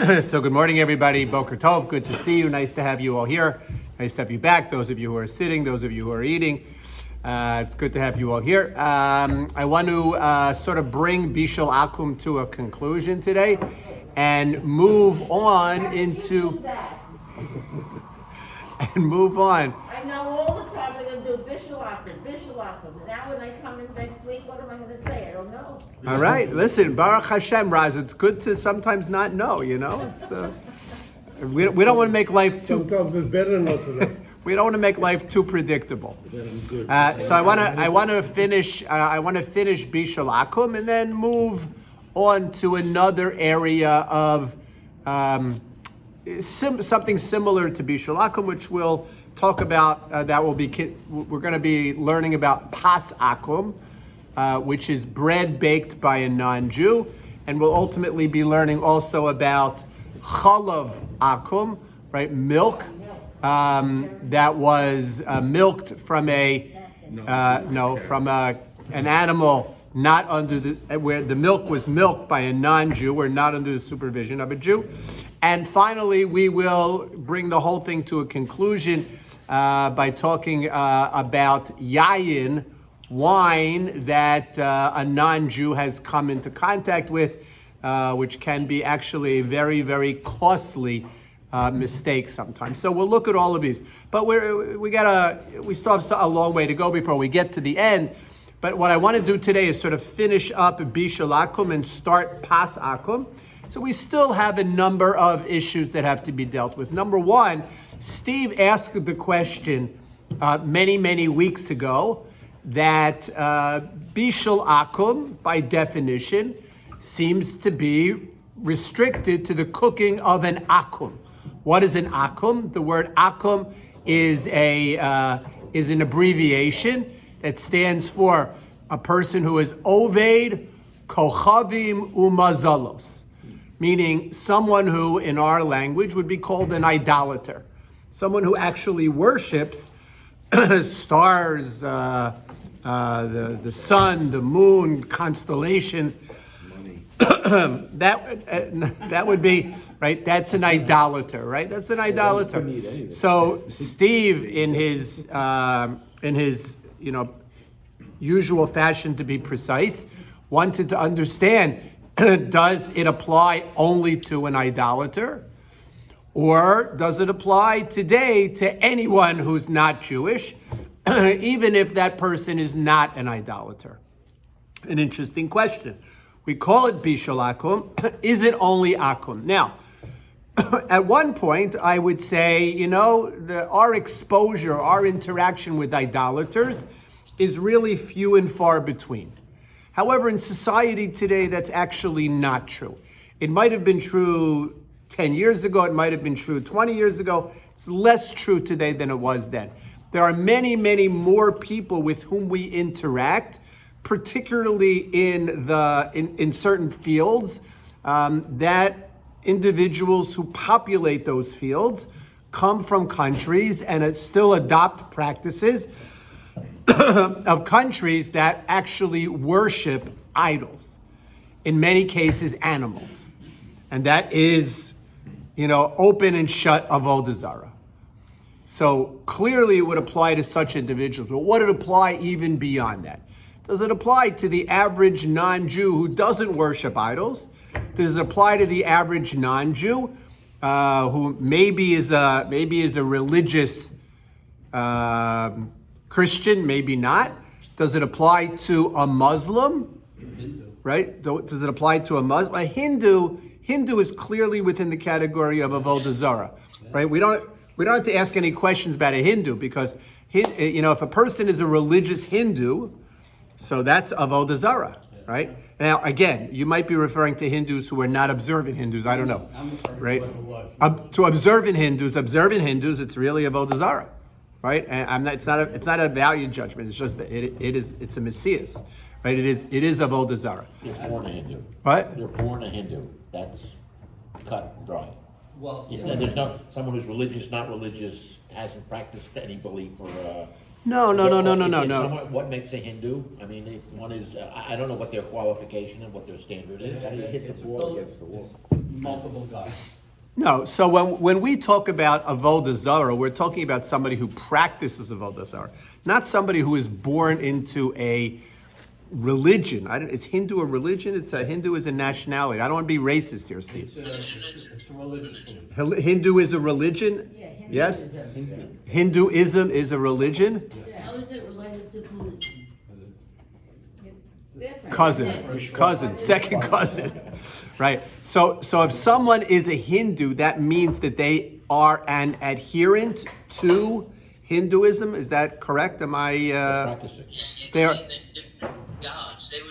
So good morning, everybody. Boker Tov. Good to see you. Nice to have you all here. Nice to have you back. Those of you who are sitting, those of you who are eating. It's good to have you all here. I want to sort of bring Bishul Akum to a conclusion today and move on into... and move on. I know all the time they're going to do Bishul Akum. Now when I come in next week, what am I going to say? I don't know. All right, listen, Baruch Hashem, Raz, it's good to sometimes not know, you know? It's, we don't want to make life too... Sometimes it's better not to know. We don't want to make life too predictable. So I want to finish Bishul Akum and then move on to another area of something similar to Bishul Akum, which we'll talk about. We're going to be learning about Pas Akum, which is bread baked by a non-Jew, and we'll ultimately be learning also about Chalav Akum, right? Milk. That was milked from an animal not under where the milk was milked by a non-Jew or not under the supervision of a Jew. And finally, we will bring the whole thing to a conclusion by talking about yayin, wine that a non-Jew has come into contact with, which can be actually a very, very costly mistake sometimes. So we'll look at all of these, but we still have a long way to go before we get to the end. But what I want to do today is sort of finish up Bishul Akum and start Pas Akum. So we still have a number of issues that have to be dealt with. Number one, Steve asked the question many weeks ago that Bishul Akum, by definition, seems to be restricted to the cooking of an akum. What is an akum? The word akum is an abbreviation that stands for a person who is oved, kochavim, umazalos, meaning someone who, in our language, would be called an idolater, someone who actually worships stars, the sun, the moon, constellations. That would be right. That's an idolater, right? That's an idolater. So Steve, in his usual fashion, to be precise, wanted to understand: does it apply only to an idolater, or does it apply today to anyone who's not Jewish, even if that person is not an idolater? An interesting question. We call it Bishul Akum. Is it only Akum? Now, at one point, I would say, our exposure, our interaction with idolaters is really few and far between. However, in society today, that's actually not true. It might have been true 10 years ago. It might have been true 20 years ago. It's less true today than it was then. There are many more people with whom we interact, particularly in certain fields, that individuals who populate those fields come from countries and still adopt practices of countries that actually worship idols, in many cases animals. And that is, open and shut avodah zarah. So clearly it would apply to such individuals, but would it apply even beyond that? Does it apply to the average non-Jew who doesn't worship idols? Does it apply to the average non-Jew who maybe is a religious Christian, maybe not? Does it apply to a Muslim? Right? Does it apply to a Muslim? A Hindu is clearly within the category of avodah zarah, right? We don't have to ask any questions about a Hindu because if a person is a religious Hindu, so that's avodah zarah, right? Now, again, you might be referring to Hindus who are not observant Hindus. I don't know, right? To observant Hindus, it's really avodah zarah, right? And it's not a value judgment. It's just that it's a messias, right? It is avodah zarah. You're born a Hindu. What? You're born a Hindu. That's cut and dry. Well, There's no someone who's religious, not religious, hasn't practiced any belief or. No. What makes a Hindu? I mean, if one is, I don't know what their qualification and what their standard is. How do you hit the ball against the wall? multiple guys. No, so when we talk about avodah zarah, we're talking about somebody who practices avodah zarah, not somebody who is born into a religion. Is Hindu a religion? Hindu is a nationality. I don't want to be racist here, Steve. It's a religious thing. Hindu is a religion? Yes? Hinduism is a religion? How is it related to Buddhism? Different. Cousin, second cousin, right? So if someone is a Hindu, that means that they are an adherent to Hinduism. Is that correct? Am I? Practicing. They are. Believe in different gods. They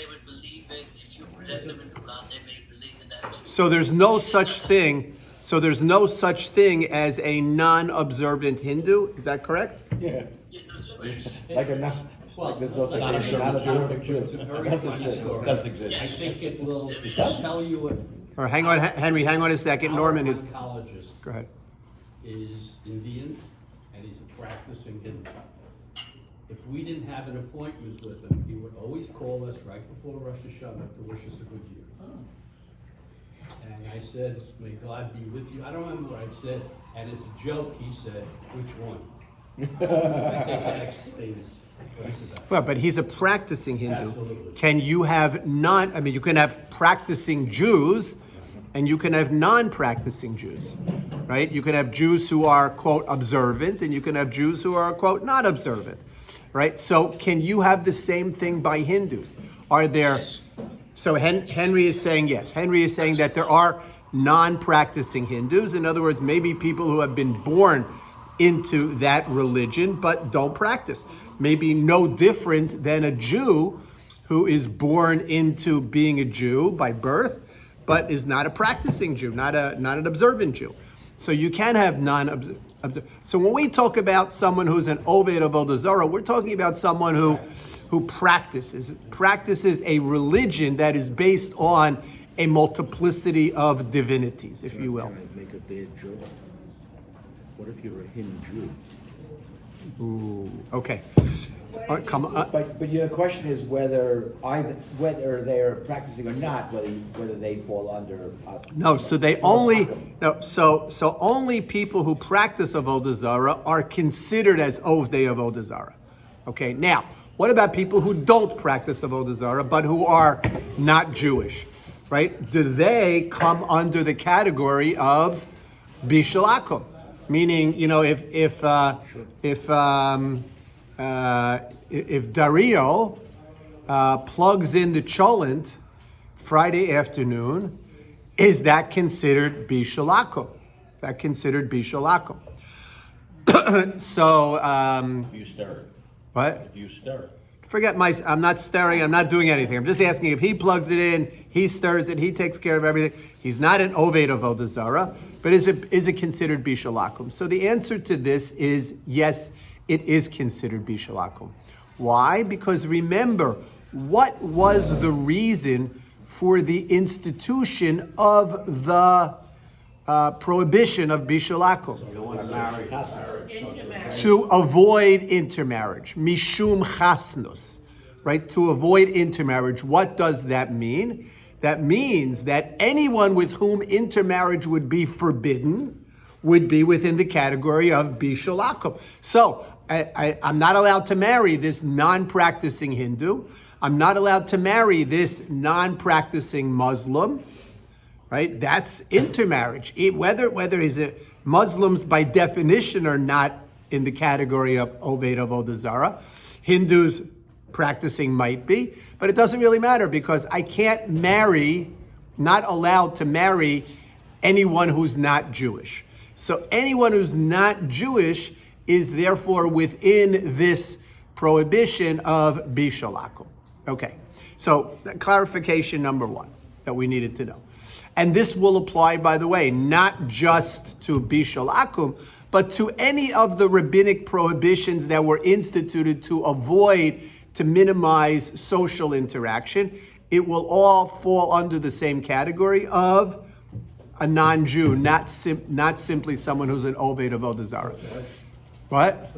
would believe in, if you present them a new god, they may believe in that too. So there's no such thing. So there's no such thing as a non-observant Hindu. Is that correct? Yeah, You know, so it's- like a, like there's no such Not thing as a observant non-observant Jew. It's a very That's funny it. story. Doesn't I exist. think it will tell you what. Or hang on, Henry. Hang on a second. Norman is. Our oncologist Go ahead. is Indian, and he's a practicing Hindu. If we didn't have an appointment with him, he would always call us right before Rosh Hashanah to wish us a good year. And I said, may God be with you. I don't remember what I said, and as a joke, he said, which one? I think that explains what it's about. Well, but he's a practicing Hindu. Absolutely. Can you have you can have practicing Jews and you can have non-practicing Jews, right? You can have Jews who are, quote, observant, and you can have Jews who are, quote, not observant, right? So can you have the same thing by Hindus? Are there, so Henry is saying yes. Henry is saying that there are non-practicing Hindus. In other words, maybe people who have been born into that religion but don't practice. Maybe no different than a Jew who is born into being a Jew by birth, but is not a practicing Jew, not an observant Jew. So you can have non-observant. So when we talk about someone who's an Oved of Avodah Zarah, we're talking about someone who practices a religion that is based on a multiplicity of divinities, if you will. Can I make a bad joke? What if you're a Hindu? Ooh, okay. All right, come on. But your question is whether they're practicing or not, whether they fall under us. No, so they only so only people who practice Avodah Zarah are considered as Ovdei Avodah Zarah. Okay, now what about people who don't practice Avodah Zarah but who are not Jewish, right? Do they come under the category of Bishul Akum? Meaning, you know, if Dario plugs in the cholent Friday afternoon, is that considered Bishul Akum? That considered Bishul Akum? So, If you stir it. what? If you stir it. Forget I'm not stirring, I'm not doing anything. I'm just asking if he plugs it in, he stirs it, he takes care of everything. He's not an Oved of Avodah Zarah, but is it considered Bishul Akum? So the answer to this is yes, it is considered Bishul Akum. Why? Because remember, what was the reason for the institution of the prohibition of Bishul Akum? To avoid intermarriage, mishum chasnus, right? To avoid intermarriage. What does that mean? That means that anyone with whom intermarriage would be forbidden would be within the category of bishul akum. So I'm not allowed to marry this non-practicing Hindu. I'm not allowed to marry this non-practicing Muslim, right? That's intermarriage. Whether he's a Muslims by definition are not in the category of Oved Avodah Zarah. Hindus practicing might be, but it doesn't really matter because I can't marry, not allowed to marry anyone who's not Jewish. So anyone who's not Jewish is therefore within this prohibition of Bishul Akum. Okay, so clarification number one that we needed to know. And this will apply, by the way, not just to Bishul Akum, but to any of the rabbinic prohibitions that were instituted to avoid, to minimize social interaction. It will all fall under the same category of a non-Jew, not simply someone who's an Oved of Avodah Zarah. What?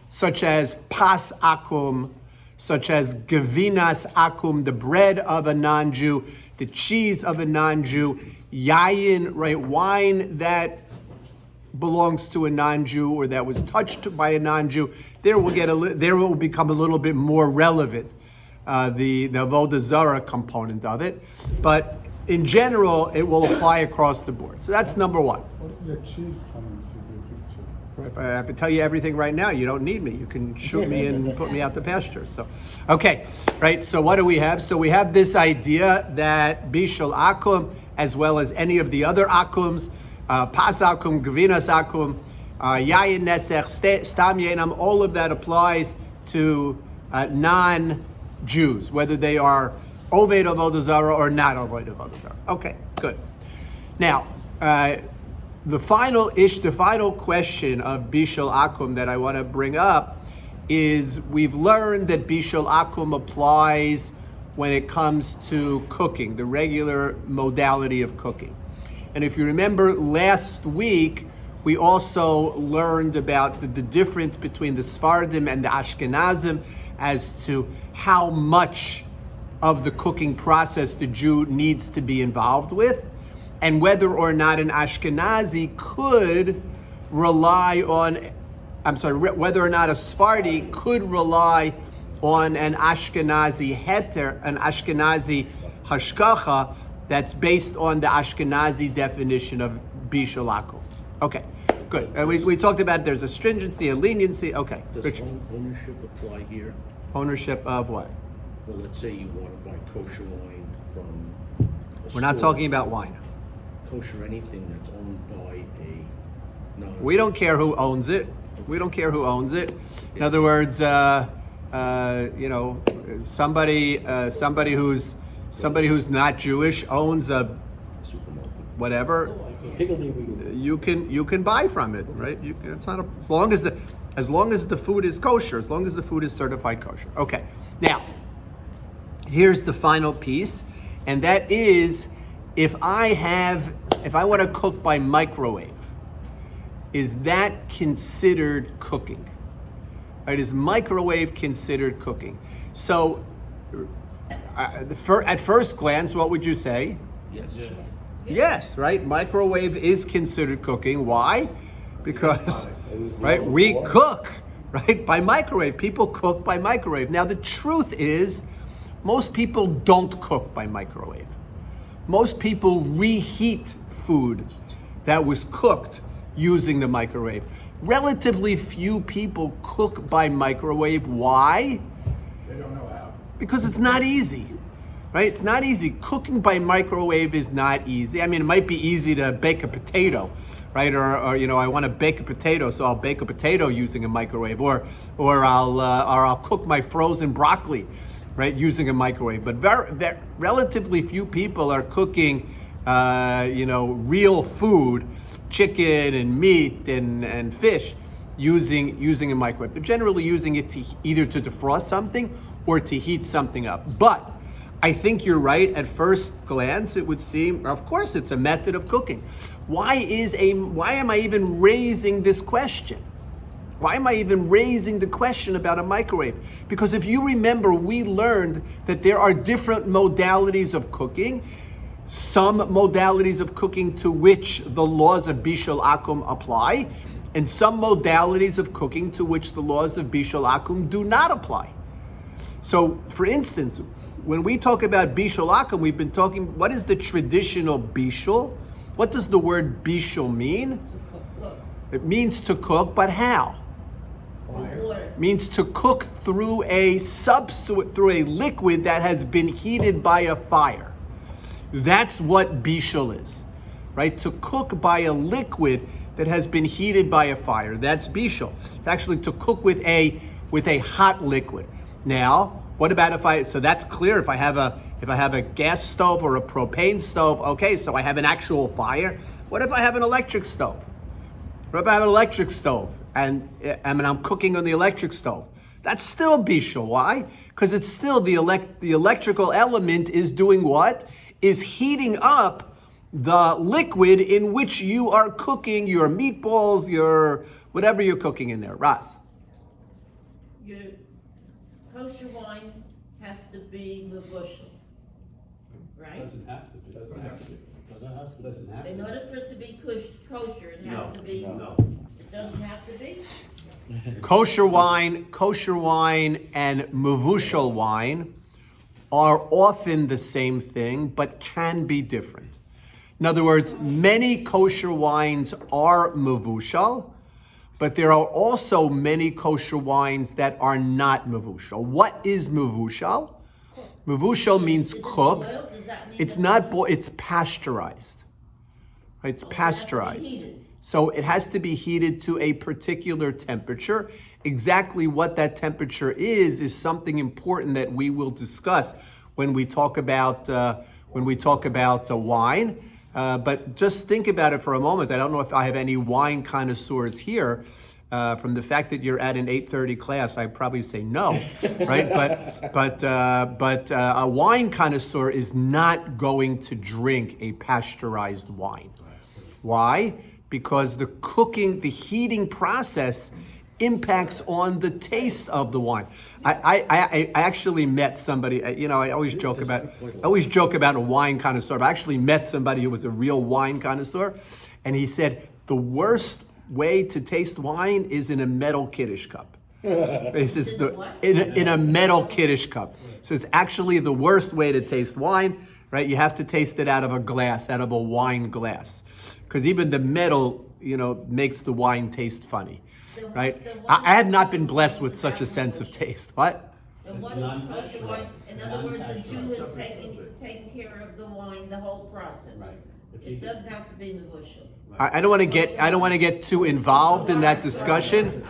Such as Pas Akum, such as Gavinas Akum, the bread of a non-Jew, the cheese of a non-Jew. yayin, right, wine that belongs to a non-Jew or that was touched by a non-Jew, there will become a little bit more relevant, the avodah zarah component of it. But in general, it will apply across the board. So that's number one. What is the cheese coming to the picture? If I can tell you everything right now, you don't need me. You can shoot me and put me out the pasture. So, okay, right. So what do we have? So we have this idea that bishul akum, as well as any of the other akums, pas akum, gvinas akum, yayin nesech, stam yenam, all of that applies to non-Jews, whether they are oved avodah zarah or not oved avodah zarah. Okay, good. Now, the final question of bishul akum that I want to bring up is we've learned that bishul akum applies when it comes to cooking, the regular modality of cooking. And if you remember last week, we also learned about the difference between the Sephardim and the Ashkenazim as to how much of the cooking process the Jew needs to be involved with, and whether or not an Ashkenazi could rely on, whether or not a Sephardi could rely on an Ashkenazi heter, an Ashkenazi hashkacha, that's based on the Ashkenazi definition of bishul akum. Okay, good. And we talked about there's a stringency and leniency. Okay, Does Richard. ownership apply here? Ownership of what? Well, let's say you want to buy kosher wine from a We're not store. talking about wine. Kosher anything that's owned by a non. We don't care who owns it. We don't care who owns it. In other words, somebody who's not Jewish owns a Supermarket. whatever. You can buy from it, right? It's not as long as the food is kosher, as long as the food is certified kosher. Okay. Now, here's the final piece, and that is if I want to cook by microwave, is that considered cooking? Right? Is microwave considered cooking? So, at first glance, what would you say? Yes. Yes, right? Microwave is considered cooking. Why? Because, right, we cook, right, by microwave. People cook by microwave. Now, the truth is, most people don't cook by microwave. Most people reheat food that was cooked using the microwave. Relatively few people cook by microwave. Why? They don't know how. Because it's not easy, right? It's not easy. Cooking by microwave is not easy. I mean, it might be easy to bake a potato, right? Or I want to bake a potato, so I'll bake a potato using a microwave, or I'll cook my frozen broccoli, right, using a microwave. But relatively few people are cooking, real food, chicken and meat and fish, using a microwave. They're generally using it either to defrost something or to heat something up. But I think you're right. At first glance, it would seem, of course, it's a method of cooking. Why am I even raising this question? Why am I even raising the question about a microwave? Because if you remember, we learned that there are different modalities of cooking. Some modalities of cooking to which the laws of bishul akum apply, and some modalities of cooking to which the laws of bishul akum do not apply. So, for instance, when we talk about bishul akum, we've been talking, what is the traditional bishul? What does the word bishul mean? It means to cook, but how? Water. It means to cook through a liquid that has been heated by a fire. That's what bishul is, right? To cook by a liquid that has been heated by a fire. That's bishul. It's actually to cook with a hot liquid. Now, what about so that's clear. If I have a gas stove or a propane stove, okay, so I have an actual fire. What if I have an electric stove? What if I have an electric stove and I'm cooking on the electric stove? That's still bishul. Why? Because it's still the electrical element is doing what? Is heating up the liquid in which you are cooking your meatballs, your whatever you're cooking in there. Raz. Your kosher wine has to be mevushal, right? Doesn't have to be. Doesn't have In to. order for it to be kosher, it has to be, No. it doesn't have to be? Kosher wine and mevushal wine are often the same thing, but can be different. In other words, many kosher wines are mevushal, but there are also many kosher wines that are not mevushal. What is mevushal? Mevushal means Is it cooked. boiled? Does that mean It's that- not boiled, it's pasteurized. Right? It's Oh, it has to be pasteurized. heated. So it has to be heated to a particular temperature. Exactly what that temperature is something important that we will discuss when we talk about wine. But just think about it for a moment. I don't know if I have any wine connoisseurs here. From the fact that you're at an 8:30 class, I'd probably say no, right? But a wine connoisseur is not going to drink a pasteurized wine. Why? Because the heating process impacts on the taste of the wine. I actually met somebody. I always joke about a wine connoisseur. But I actually met somebody who was a real wine connoisseur, and he said the worst way to taste wine is in a metal Kiddush cup. He says in a metal Kiddush cup. So it's actually the worst way to taste wine, right? You have to taste it out of a glass, out of a wine glass, because even the metal, makes the wine taste funny, right? I have not been blessed with such a sense of taste. What? And what is kosher wine? In other words, a Jew is taking care of the wine, the whole process. Right. It doesn't have to be mevushal. I don't want to get too involved in that discussion,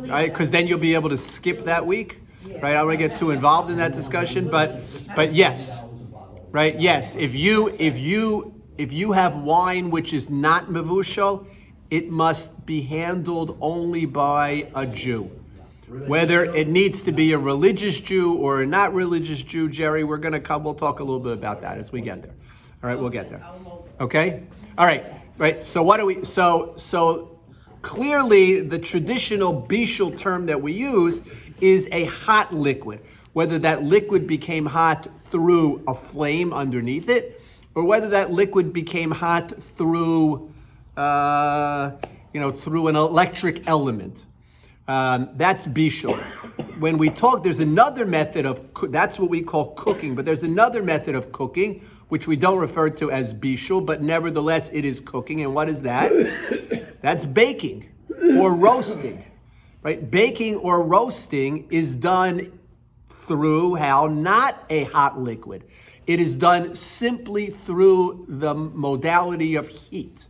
right? Because then you'll be able to skip that week, right? I don't want to get too involved in that discussion, but yes, right? Yes, if you have wine which is not mevushal, it must be handled only by a Jew. Whether it needs to be a religious Jew or a not religious Jew, Jerry, we'll talk a little bit about that as we get there. All right, we'll get there. Okay? All right. Right. So what do we so clearly the traditional bishul term that we use is a hot liquid. Whether that liquid became hot through a flame underneath it, or whether that liquid became hot through through an electric element. That's bishul. When we talk, there's another method of, that's what we call cooking, but there's another method of cooking, which we don't refer to as bishul, but nevertheless it is cooking. And what is that? That's baking or roasting, right? Baking or roasting is done through how? Not a hot liquid. It is done simply through the modality of heat,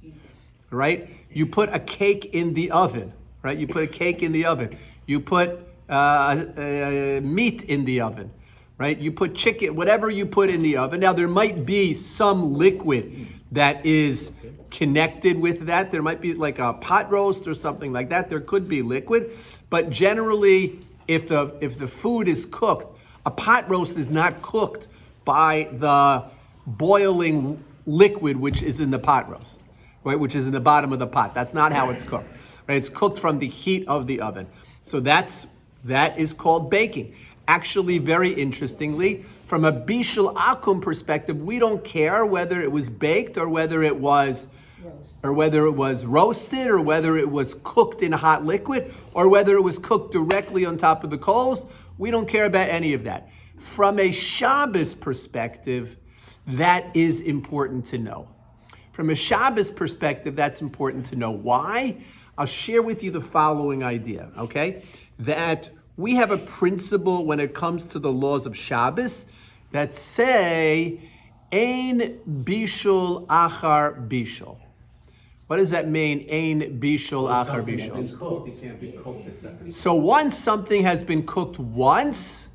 right? You put a cake in the oven, right? You put a cake in the oven. You put meat in the oven, right? You put chicken, whatever you put in the oven. Now, there might be some liquid that is connected with that. There might be like a pot roast or something like that. There could be liquid. But generally, if the food is cooked, a pot roast is not cooked by the boiling liquid which is in the pot roast, right? Which is in the bottom of the pot. That's not how it's cooked. Right? It's cooked from the heat of the oven. So that is called baking. Actually, very interestingly, from a bishul akum perspective, we don't care whether it was baked or whether it was roasted or whether it was cooked in hot liquid or whether it was cooked directly on top of the coals. We don't care about any of that. From a Shabbos perspective, that is important to know. From a Shabbos perspective, that's important to know. Why? I'll share with you the following idea, okay? That we have a principle when it comes to the laws of Shabbos that say, Ein bishul achar bishul. What does that mean, Ein bishul achar bishul? So once something has been cooked once,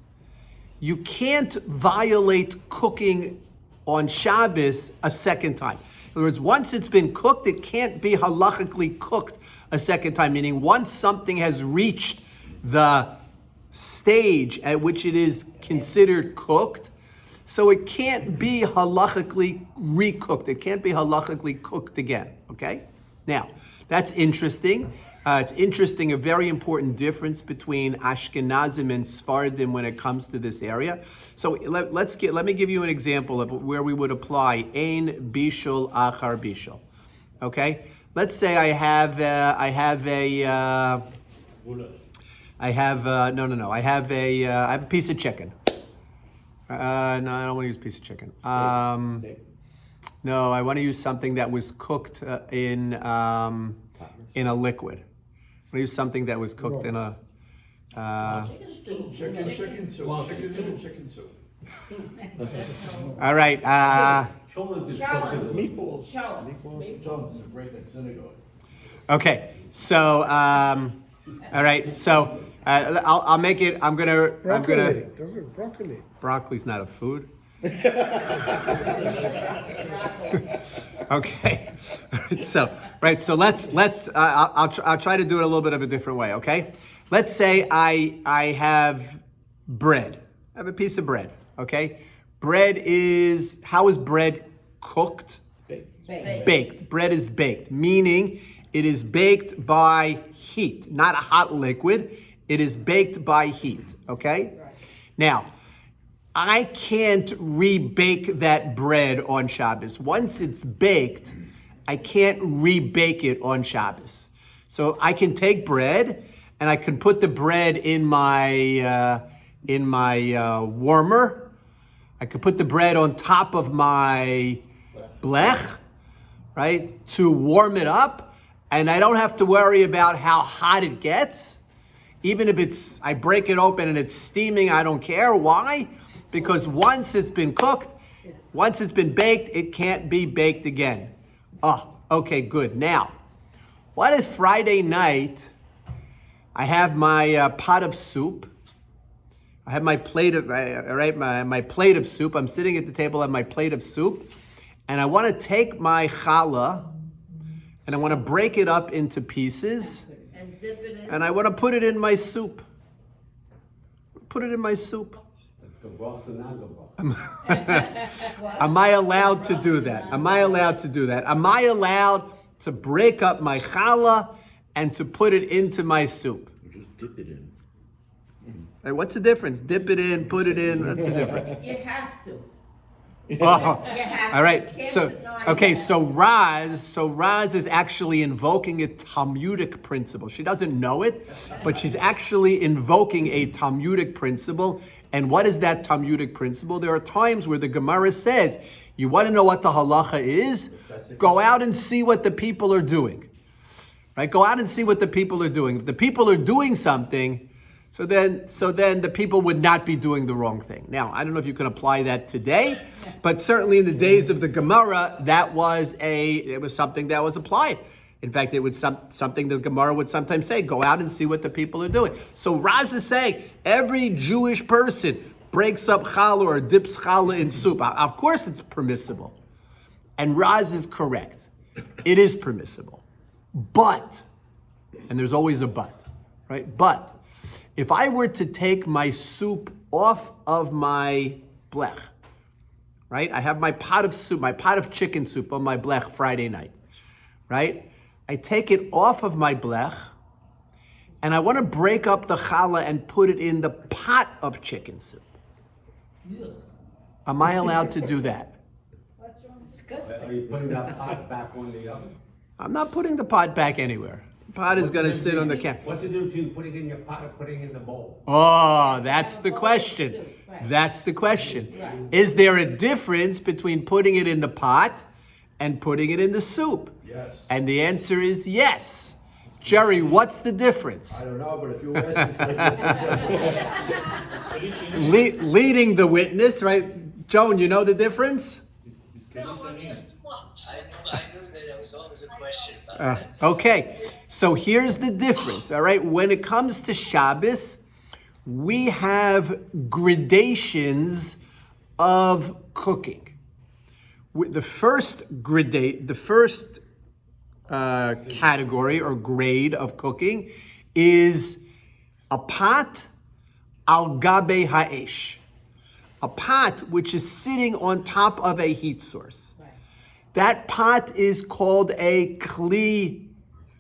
you can't violate cooking on Shabbos a second time. In other words, once it's been cooked, it can't be halachically cooked a second time, meaning once something has reached the stage at which it is considered cooked, so it can't be halachically recooked. It can't be halachically cooked again, okay? Now, that's interesting. It's interesting, a very important difference between Ashkenazim and Sfardim when it comes to this area. So let me give you an example of where we would apply Ein Bishul Achar Bishul. Okay, let's say I have a piece of chicken. No, I don't want to use a piece of chicken. No, I want to use something that was cooked in a liquid. I want to use something that was cooked in a. Chicken soup. All right. Meatballs. Okay. So, all right. So, I'll make it. I'm gonna. Broccoli. Broccoli's not a food. Okay. So let's. I'll try to do it a little bit of a different way. Okay. Let's say I have bread. I have a piece of bread. Okay. How is bread cooked? Baked. Bread is baked, meaning it is baked by heat, not a hot liquid. It is baked by heat. Okay. Now, I can't rebake that bread on Shabbos. Once it's baked, I can't rebake it on Shabbos. So I can take bread and I can put the bread in my warmer. I could put the bread on top of my blech, right, to warm it up, and I don't have to worry about how hot it gets. Even if I break it open and it's steaming, I don't care. Why? Because once it's been cooked, once it's been baked, it can't be baked again. Oh, okay, good. Now, what if Friday night I have my pot of soup? I have my plate of my plate of soup. I'm sitting at the table, I have my plate of soup, and I want to take my challah and I want to break it up into pieces, And dip it in. and I want to put it in my soup. Put it in my soup. Am I allowed to do that? Am I allowed to do that? Am I allowed to break up my challah and to put it into my soup? Just dip it in. Hey, what's the difference? Dip it in, put it in. What's the difference? You have to. Oh, have all right. to. So, Can't deny okay. that. So Raz is actually invoking a Talmudic principle. She doesn't know it, but she's actually invoking a Talmudic principle. And what is that Talmudic principle? There are times where the Gemara says, you want to know what the halacha is? Go out and see what the people are doing. Right? Go out and see what the people are doing. If the people are doing something, so then the people would not be doing the wrong thing. Now, I don't know if you can apply that today, but certainly in the days of the Gemara, it was something that was applied. In fact, it was something the Gemara would sometimes say, go out and see what the people are doing. So Raz is saying, every Jewish person breaks up challah or dips challah in soup. Of course it's permissible. And Raz is correct. It is permissible. But, and there's always a but, right? But, if I were to take my soup off of my blech, right? I have my pot of soup, my pot of chicken soup on my blech Friday night, right? I take it off of my blech, and I want to break up the challah and put it in the pot of chicken soup. Am I allowed to do that? Are you putting that pot back on the oven? I'm not putting the pot back anywhere. The pot is going to sit on the can. What's the difference between putting it in your pot and putting it in the bowl? Oh, that's the question. That's the question. Is there a difference between putting it in the pot and putting it in the soup? Yes. And the answer is yes. Jerry, what's the difference? I don't know, but if you ask Leading the witness, right? Joan, you know the difference? No, I'm just what? I knew that it was always a question about that. Okay, so here's the difference, all right? When it comes to Shabbos, we have gradations of cooking. The first category or grade of cooking is a pot al gabe ha'esh. A pot which is sitting on top of a heat source. That pot is called a kli.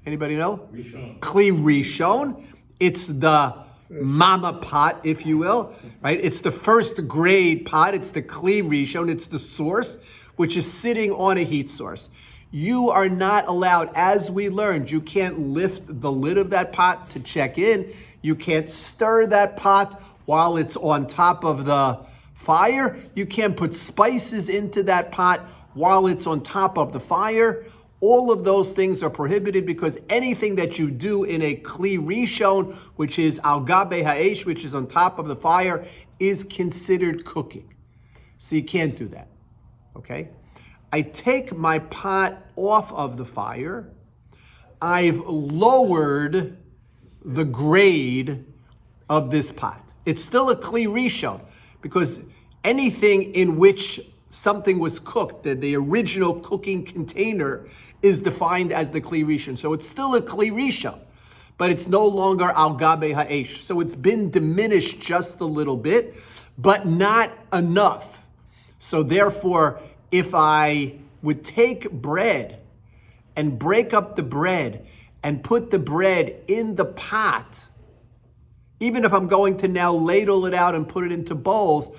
Anybody know? Kli rishon. It's the mama pot, if you will, right? It's the first grade pot. It's the kli rishon. It's the source, which is sitting on a heat source. You are not allowed, as we learned, you can't lift the lid of that pot to check in. You can't stir that pot while it's on top of the fire. You can't put spices into that pot while it's on top of the fire. All of those things are prohibited because anything that you do in a kli rishon, which is al gabe ha'esh, which is on top of the fire, is considered cooking. So you can't do that, okay? I take my pot off of the fire. I've lowered the grade of this pot. It's still a kli rishon because anything in which something was cooked, the original cooking container is defined as the kli rishon. So it's still a kli rishon, but it's no longer al gabe ha'esh. So it's been diminished just a little bit, but not enough. So therefore, if I would take bread and break up the bread and put the bread in the pot, even if I'm going to now ladle it out and put it into bowls,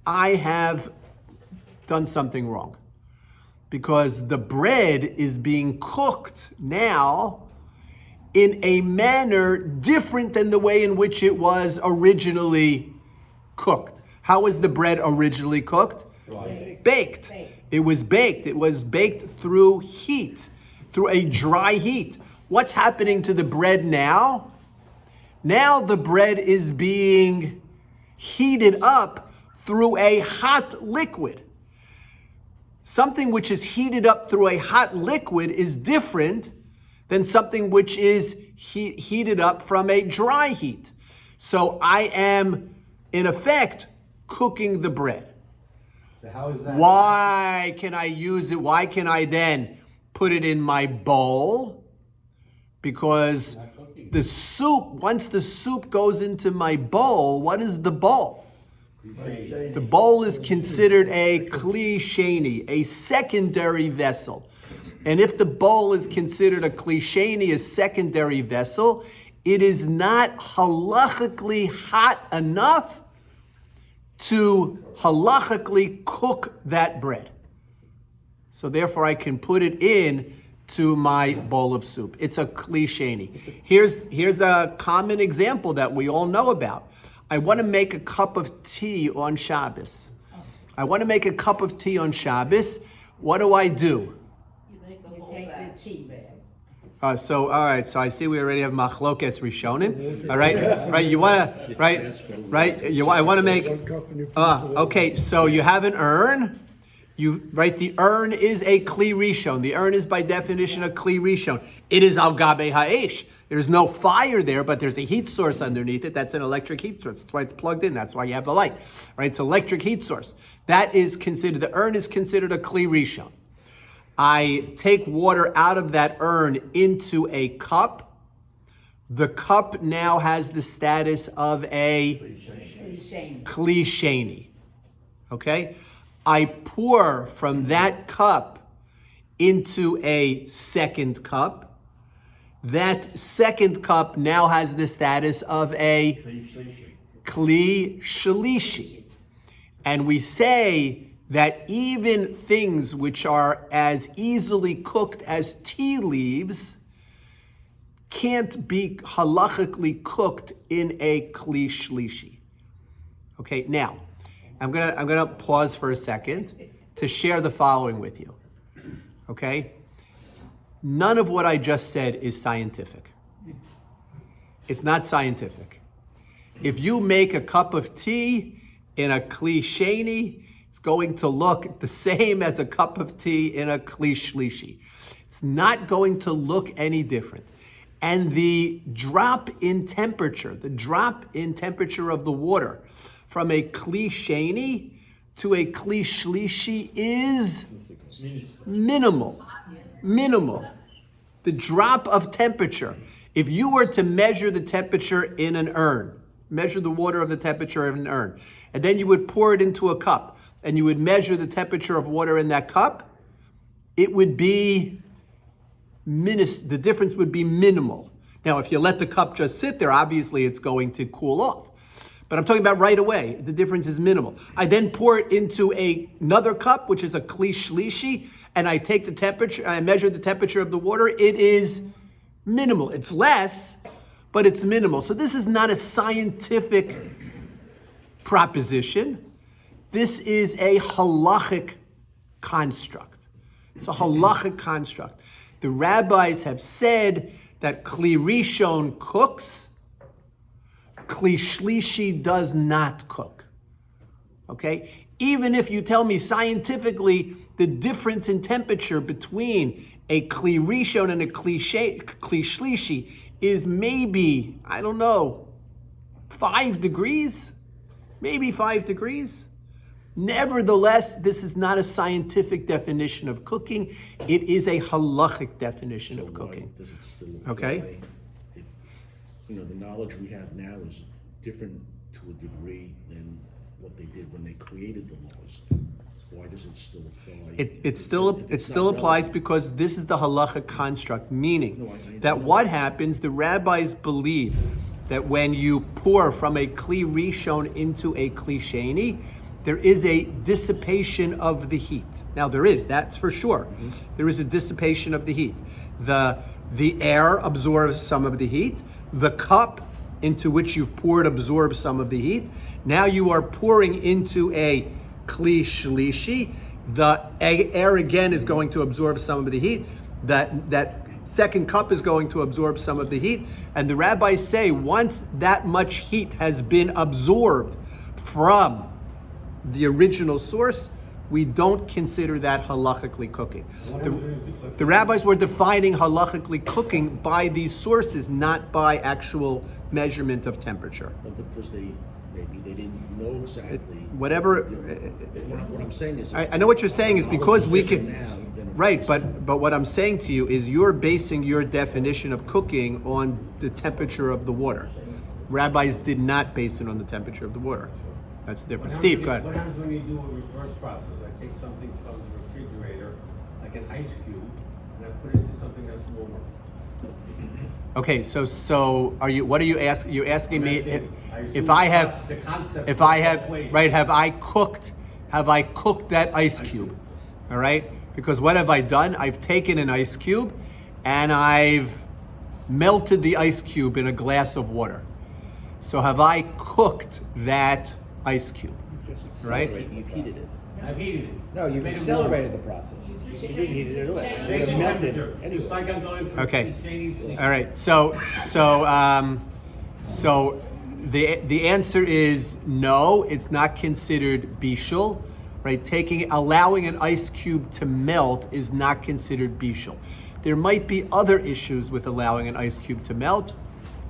I have done something wrong. Because the bread is being cooked now in a manner different than the way in which it was originally cooked. How was the bread originally cooked? Baked. It was baked. It was baked through heat, through a dry heat. What's happening to the bread now? Now the bread is being heated up through a hot liquid. Something which is heated up through a hot liquid is different than something which is heated up from a dry heat. So I am, in effect, cooking the bread. So how is that? Why can I use it? Why can I then put it in my bowl? Because the soup, once the soup goes into my bowl, what is the bowl? The bowl is considered a kli sheni, a secondary vessel. And if the bowl is considered a kli sheni, a secondary vessel, it is not halachically hot enough to halachically cook that bread. So therefore I can put it in to my bowl of soup. It's a kli sheni. Here's a common example that we all know about. I want to make a cup of tea on Shabbos. I want to make a cup of tea on Shabbos. What do? You take the tea bag. So all right. So I see we already have machlokes rishonim. All right, right. You want to right. I want to make. Okay. So you have an urn. The urn is a kli rishon. The urn is by definition a kli rishon. It is al gabe ha'esh. There's no fire there, but there's a heat source underneath it. That's an electric heat source. That's why it's plugged in. That's why you have the light. Right? It's an electric heat source. That is considered, the urn is considered a kli rishon. I take water out of that urn into a cup. The cup now has the status of a kli sheni. Okay? I pour from that cup into a second cup. That second cup now has the status of a kli shalishi. And we say that even things which are as easily cooked as tea leaves can't be halachically cooked in a kli shalishi. Okay, now, I'm gonna pause for a second to share the following with you. Okay? None of what I just said is scientific. It's not scientific. If you make a cup of tea in a kli sheni, it's going to look the same as a cup of tea in a kli shlishi. It's not going to look any different. And the drop in temperature of the water from a kli sheni to a kli shlishi is minimal. The drop of temperature. If you were to measure the temperature in an urn, measure the water of the temperature of an urn, and then you would pour it into a cup, and you would measure the temperature of water in that cup, it would be the difference would be minimal. Now, if you let the cup just sit there, obviously it's going to cool off. But I'm talking about right away. The difference is minimal. I then pour it into another cup, which is a kli shlishi, and I take the temperature, and I measure the temperature of the water. It is minimal. It's less, but it's minimal. So this is not a scientific proposition. This is a halachic construct. It's a halachic construct. The rabbis have said that kli rishon cooks, kli shlishi does not cook. Okay? Even if you tell me scientifically the difference in temperature between a kli rishon and a kli shlishi is maybe, I don't know, 5 degrees? Maybe 5 degrees? Nevertheless, this is not a scientific definition of cooking. It is a halachic definition So of cooking. why does it still apply? Okay. If, the knowledge we have now is different to a degree than what they did when they created the laws. Why does it still apply? It still applies because this is the halachic construct, meaning No, I that know. what happens, the rabbis believe that when you pour from a kli rishon into a kli sheni, there is a dissipation of the heat. Now there is, that's for sure. There is a dissipation of the heat. The air absorbs some of the heat. The cup into which you've poured absorbs some of the heat. Now you are pouring into a kli shlishi. The air again is going to absorb some of the heat. That second cup is going to absorb some of the heat. And the rabbis say once that much heat has been absorbed from the original source, we don't consider that halachically cooking. The rabbis were defining halachically cooking by these sources, not by actual measurement of temperature. Because maybe they didn't know exactly. Whatever. What I'm saying is. I know what you're saying is because we Now, can, then it right, was- but what I'm saying to you is you're basing your definition of cooking on the temperature of the water. Rabbis did not base it on the temperature of the water. That's the difference. Steve, go What ahead. happens when you do a reverse process? I take something from the refrigerator, like an ice cube, and I put it into something that's warmer. Okay, so are you? What are you asking? You're asking me if assume I have, the concept if I goes have, both ways. right? Have I cooked that ice cube? All right, because what have I done? I've taken an ice cube, and I've melted the ice cube in a glass of water. So have I cooked that ice cube? Right? You've heated it. I've heated it. No, you've Made it accelerated warm. the process. You didn't heat it away. Change It the melted temperature. anyway. It's like I'm going from Okay. Chinese. All right. So the answer is no. It's not considered bishul, right? Allowing an ice cube to melt is not considered bishul. There might be other issues with allowing an ice cube to melt,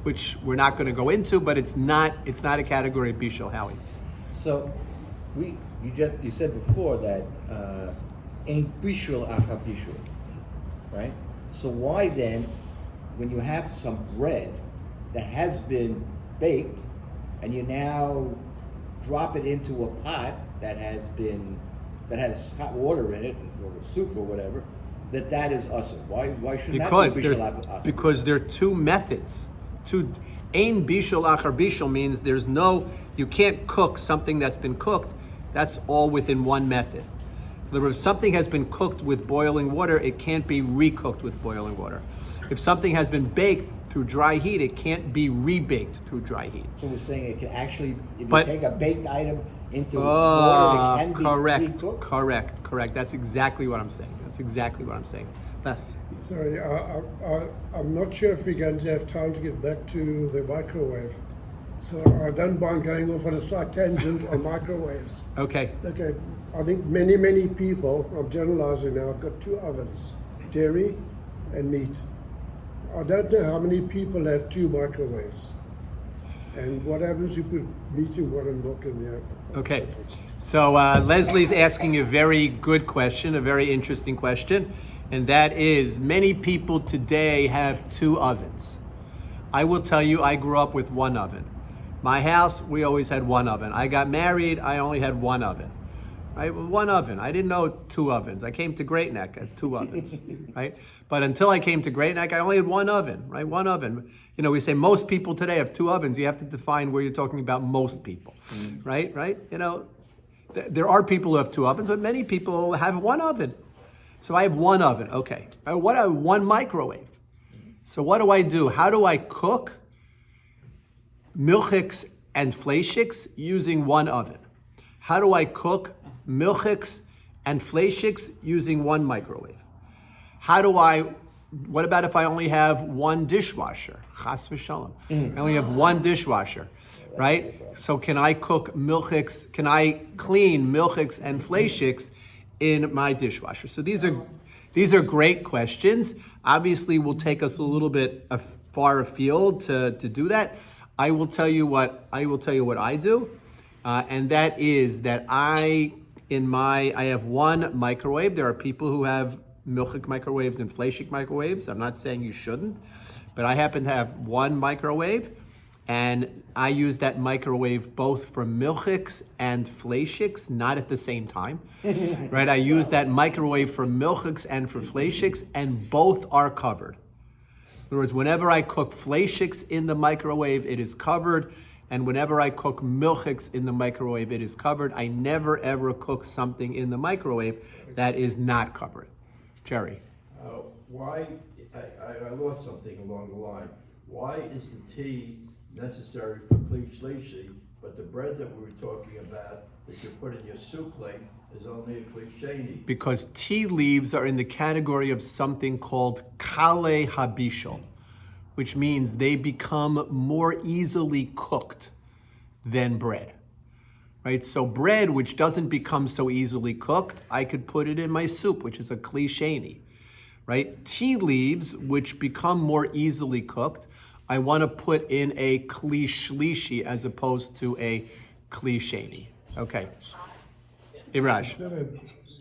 which we're not going to go into, but it's not a category of bishul, Howie. So, you said before that ain't bishul acha bishul, right? So why then, when you have some bread that has been baked, and you now drop it into a pot that has hot water in it, or soup or whatever, that is usher? Why should Because that be bishul acha? because there are two methods. Ein bishul achar bishul means you can't cook something that's been cooked. That's all within one method. In other words, if something has been cooked with boiling water, it can't be recooked with boiling water. If something has been baked through dry heat, it can't be rebaked through dry heat. So we're saying it can actually, if But- you take a baked item into water, it can be recooked? Correct. That's exactly what I'm saying. Les. Sorry, I'm not sure if we're going to have time to get back to the microwave. So I don't mind going off on a slight tangent on microwaves. Okay. Okay, I think many people, I'm generalizing now, have got 2 ovens, dairy and meat. I don't know how many people have 2 microwaves. And what happens if you put meat in one and milk in the other? Okay, so Leslie's asking a very good question, a very interesting question, and that is, many people today have 2 ovens. I will tell you, I grew up with 1 oven. My house, we always had 1 oven. I got married, I only had 1 oven. right? With one oven. I didn't know 2 ovens. I came to Great Neck at 2 ovens, right? But until I came to Great Neck, I only had 1 oven, right? 1 oven. You know, we say most people today have 2 ovens. You have to define where you're talking about most people, right? Right? You know, there are people who have 2 ovens, but many people have 1 oven. So I have 1 oven, okay. What I have 1 microwave. So what do? How do I cook milchiks and fleischiks using 1 oven? How do I cook milchiks and fleischiks using 1 microwave? What about if I only have 1 dishwasher? Chas v'shalom. I only have 1 dishwasher, right? So can I cook milchiks, can I clean milchiks and fleischiks in my dishwasher? So these are great questions. Obviously, will take us a little bit far afield to do that. I will tell you what I do, and that is that I have 1 microwave. There are people who have milchik microwaves and fleishik microwaves. I'm not saying you shouldn't, but I happen to have 1 microwave, and I use that microwave both for milchiks and fleischiks, not at the same time, right? I use that microwave for milchiks and for fleischiks, and both are covered. In other words, whenever I cook fleischiks in the microwave, it is covered, and whenever I cook milchiks in the microwave, it is covered. I never ever cook something in the microwave that is not covered. Jerry. Why, I lost something along the line. Why is the tea necessary for kli shlishi, but the bread that we were talking about that you put in your soup plate is only a kli sheni? Because tea leaves are in the category of something called kale habishol, which means they become more easily cooked than bread. Right? So bread, which doesn't become so easily cooked, I could put it in my soup, which is a kli sheni. Right? Tea leaves, which become more easily cooked, I want to put in a kli shlishi as opposed to a kli sheni. Okay. Iraj.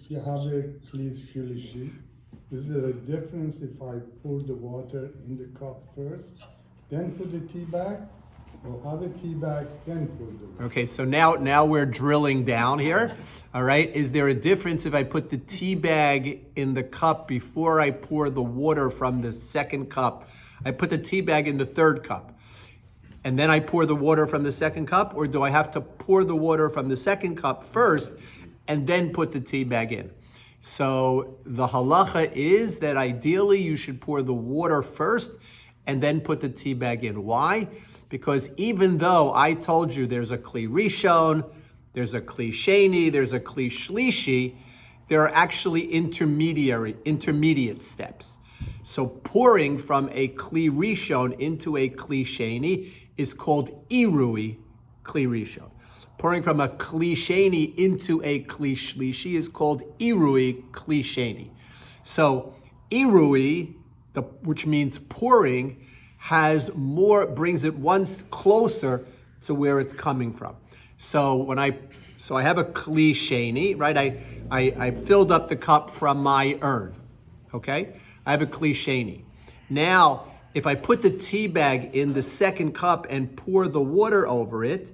You have a kli shlishi. Is there a difference if I pour the water in the cup first, then put the tea bag, or have a tea bag, then pour the water? Okay, so now we're drilling down here. All right, is there a difference if I put the tea bag in the cup before I pour the water from the second cup? I put the tea bag in the 3rd cup, and then I pour the water from the 2nd cup, or do I have to pour the water from the 2nd cup first and then put the tea bag in? So the halacha is that ideally you should pour the water first and then put the tea bag in. Why? Because even though I told you there's a kli rishon, there's a kli sheni, there's a kli shlishi, there are actually intermediate steps. So pouring from a kli rishon into a kli sheni is called irui kli rishon. Pouring from a kli sheni into a kli shlishi is called irui kli sheni. So irui, which means pouring, brings it once closer to where it's coming from. So I have a kli sheni, right? I filled up the cup from my urn, okay? I have a kli sheni. Now, if I put the tea bag in the 2nd cup and pour the water over it,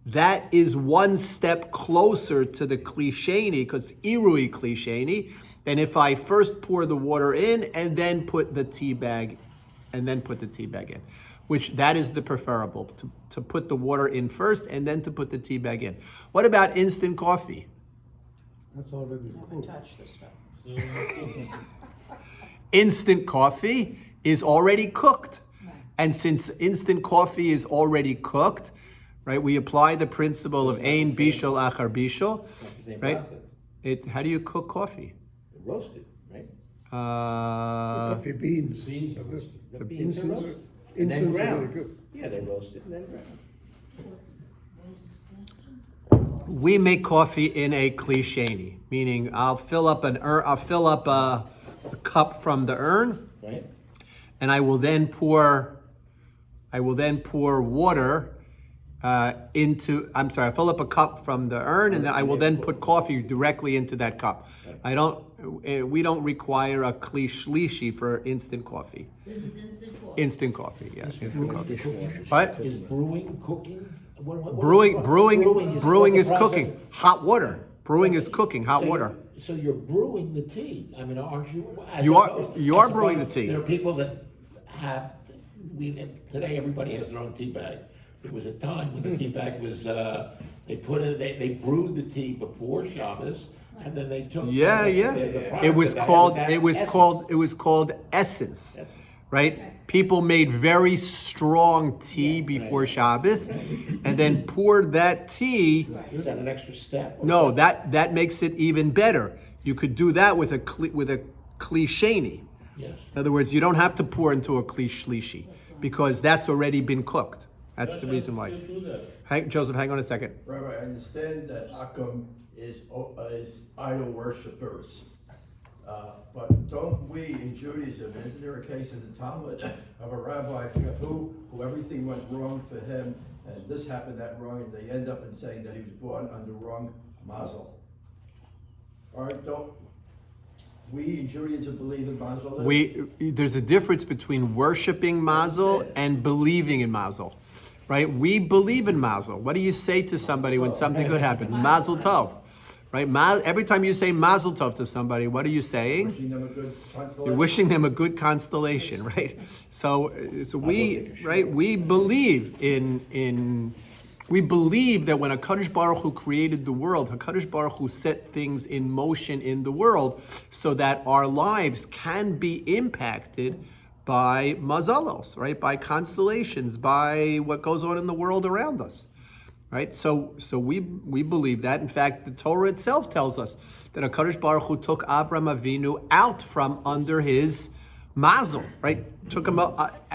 that is 1 step closer to the kli sheni, because irui kli sheni, than if I first pour the water in and then put the tea bag in, which that is the preferable, to put the water in first and then to put the tea bag in. What about instant coffee? That's already cooked. Instant coffee is already cooked. And since instant coffee is already cooked, right, we apply the principle of ein bishol achar bishol, right? How do you cook coffee? Roasted, right? Coffee beans. Beans are But this- roasted. The beans are Instants roasted. are- And then instants are very ground. good. Yeah, they're roasted and then ground. We make coffee in a kli sheni, meaning I'll fill up a cup from the urn, Right? and I will then pour water I fill up a cup from the urn, and then I will then put coffee directly into that cup. We don't require a kli shlishi for instant coffee. This is instant coffee. Instant coffee, yeah, instant coffee. But Is brewing cooking? What is brewing is the cooking. process? Hot water. Brewing is cooking, hot So water. So you're brewing the tea. I mean, aren't you? as You are- opposed- you are as brewing the opposed- tea. There are people that have, today everybody has their own tea bag. There was a time when the tea bag was, they brewed the tea before Shabbos, and then they took. Yeah, the yeah. product It was of that, called, that it was essence. called, it was called essence, right? People made very strong tea before Shabbos, and then poured that tea. Is that an extra step? or- No, that makes it even better. You could do that with a kli sheni. Yes. In other words, you don't have to pour into a kli shlishi because that's already been cooked. That's the reason why. Joseph, hang on a second. Rabbi, I understand that Akum is idol worshippers. But don't we in Judaism, isn't there a case in the Talmud of a rabbi who everything went wrong for him, and this happened, that wrong, and they end up in saying that he was born under wrong mazel? All right, don't we in Judaism believe in mazel? There's a difference between worshiping Mazel and believing in Mazel, right? We believe in Mazel. What do you say to somebody when something good happens? Mazel Tov, right? Every time you say Mazel Tov to somebody, what are you saying? Wishing them a good constellation. You're wishing them a good constellation, right? So we, right? We believe we believe that when HaKadosh Baruch Hu created the world, HaKadosh Baruch Hu set things in motion in the world so that our lives can be impacted by mazalos, right? By constellations, by what goes on in the world around us, right? So we believe that. In fact, the Torah itself tells us that HaKadosh Baruch Hu took Avram Avinu out from under his mazel, right? Took him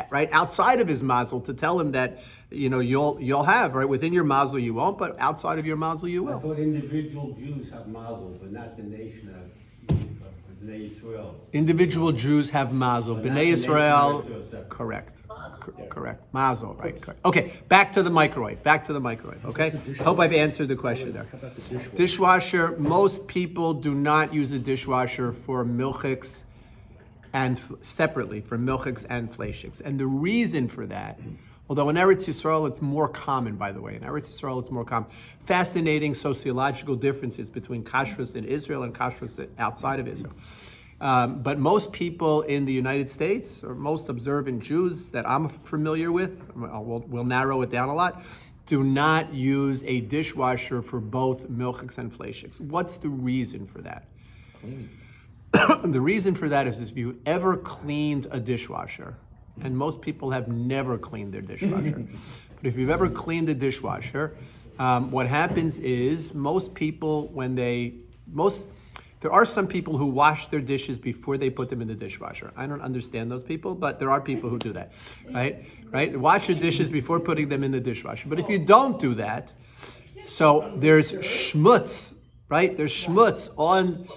right outside of his mazel to tell him that, you'll have, right? Within your mazel you won't, but outside of your mazel you I will. thought individual Jews have mazel, but not the nation of Bnei Israel. Individual Jews have mazel. But not Bnei the nation Israel, of Israel separate. correct. Correct. Mazel, right. Correct. Okay, back to the microwave, okay? I hope I've answered the question there. Dishwasher, most people do not use a dishwasher for milchiks and separately for milchiks and fleishiks. And the reason for that, although in Eretz Yisrael it's more common, by the way, in Eretz Yisrael it's more common. Fascinating sociological differences between kashrus in Israel and kashrus outside of Israel. But most people in the United States, or most observant Jews that I'm familiar with, we'll narrow it down a lot, do not use a dishwasher for both milchiks and fleishiks. What's the reason for that? The reason for that is if you ever cleaned a dishwasher, and most people have never cleaned their dishwasher, but if you've ever cleaned a dishwasher, what happens is most people, there are some people who wash their dishes before they put them in the dishwasher. I don't understand those people, but there are people who do that, right? Wash your dishes before putting them in the dishwasher. But if you don't do that, so there's schmutz, right? There's schmutz on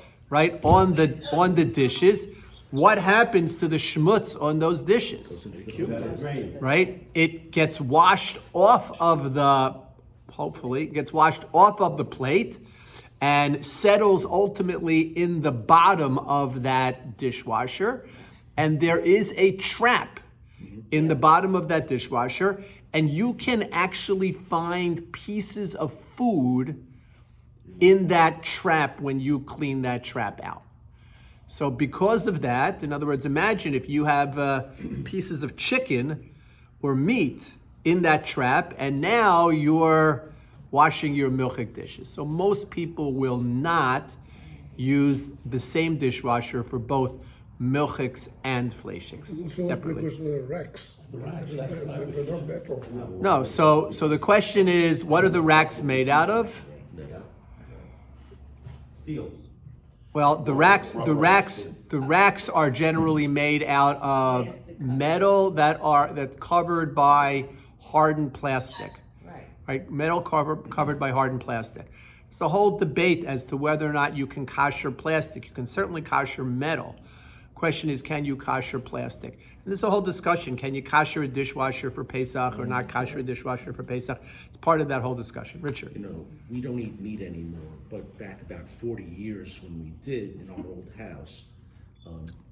the dishes. What happens to the schmutz on those dishes? Right? It gets washed off of the plate and settles ultimately in the bottom of that dishwasher. And there is a trap in the bottom of that dishwasher, and you can actually find pieces of food in that trap when you clean that trap out. So because of that, in other words, imagine if you have pieces of chicken or meat in that trap, and now you're washing your milchik dishes. So most people will not use the same dishwasher for both milchiks and fleishiks separately. Because of the racks. They're not metal. No, so the question is, what are the racks made out of? Steel. Well, the racks are generally made out of metal that's covered by hardened plastic. Right? Metal covered by hardened plastic. It's a whole debate as to whether or not you can kosher plastic. You can certainly kosher metal. Question is, can you kosher plastic? And there's a whole discussion. Can you kosher a dishwasher for Pesach or not kosher a dishwasher for Pesach? It's part of that whole discussion. Richard. We don't eat meat anymore, but back about 40 years when we did in our old house,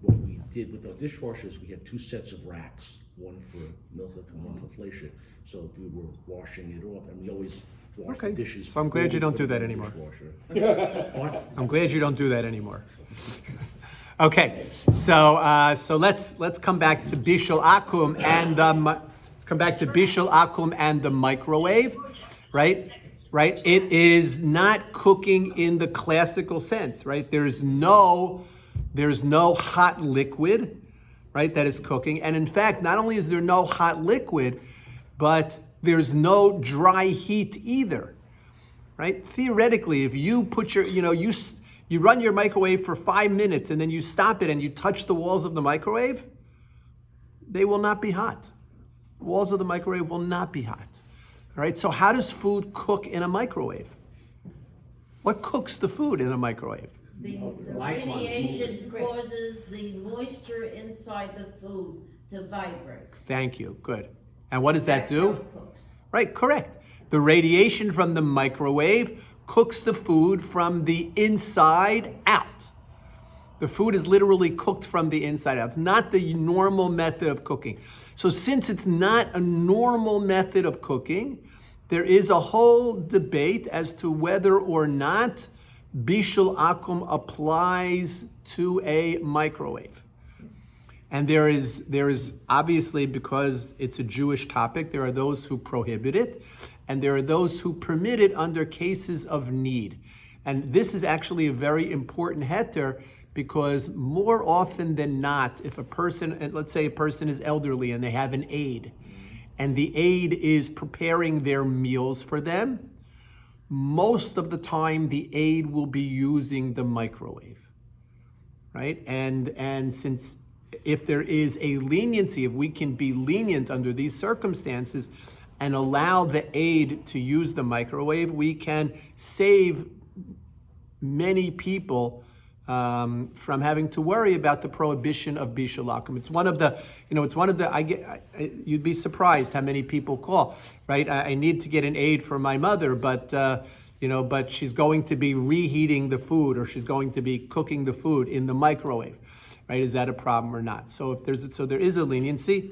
What we did with our dishwashers, we had two sets of racks, one for Milton and one for Fleischer. So if we were washing it off, and we always wash the Okay, dishes. so I'm glad before you we don't put do it that in the anymore. dishwasher. I'm glad you don't do that anymore. Okay, so let's come back to Bishul Akum and let's come back to Bishul Akum and the microwave, right? Right. It is not cooking in the classical sense, right? There's no hot liquid, right? That is cooking, and in fact, not only is there no hot liquid, but there's no dry heat either, right? Theoretically, if you put your, you run your microwave for 5 minutes and then you stop it and you touch the walls of the microwave, they will not be hot. The walls of the microwave will not be hot. All right, so how does food cook in a microwave? What cooks the food in a microwave? The Light ones radiation moving. causes the moisture inside the food to vibrate. Thank you, good. And what does that That's how do? it cooks. Right, correct. The radiation from the microwave cooks the food from the inside out. The food is literally cooked from the inside out. It's not the normal method of cooking. So since it's not a normal method of cooking, there is a whole debate as to whether or not Bishul Akum applies to a microwave. And there is obviously, because it's a Jewish topic, there are those who prohibit it, and there are those who permit it under cases of need. And this is actually a very important heter, because more often than not, if a person, and let's say a person is elderly and they have an aide, and the aide is preparing their meals for them, most of the time the aide will be using the microwave, right? And since if there is a leniency, if we can be lenient under these circumstances and allow the aide to use the microwave, we can save many people from having to worry about the prohibition of Bishul Akum. It's one of the, you'd be surprised how many people call, right? I need to get an aid for my mother, but but she's going to be reheating the food, or she's going to be cooking the food in the microwave, right? Is that a problem or not? So there is a leniency.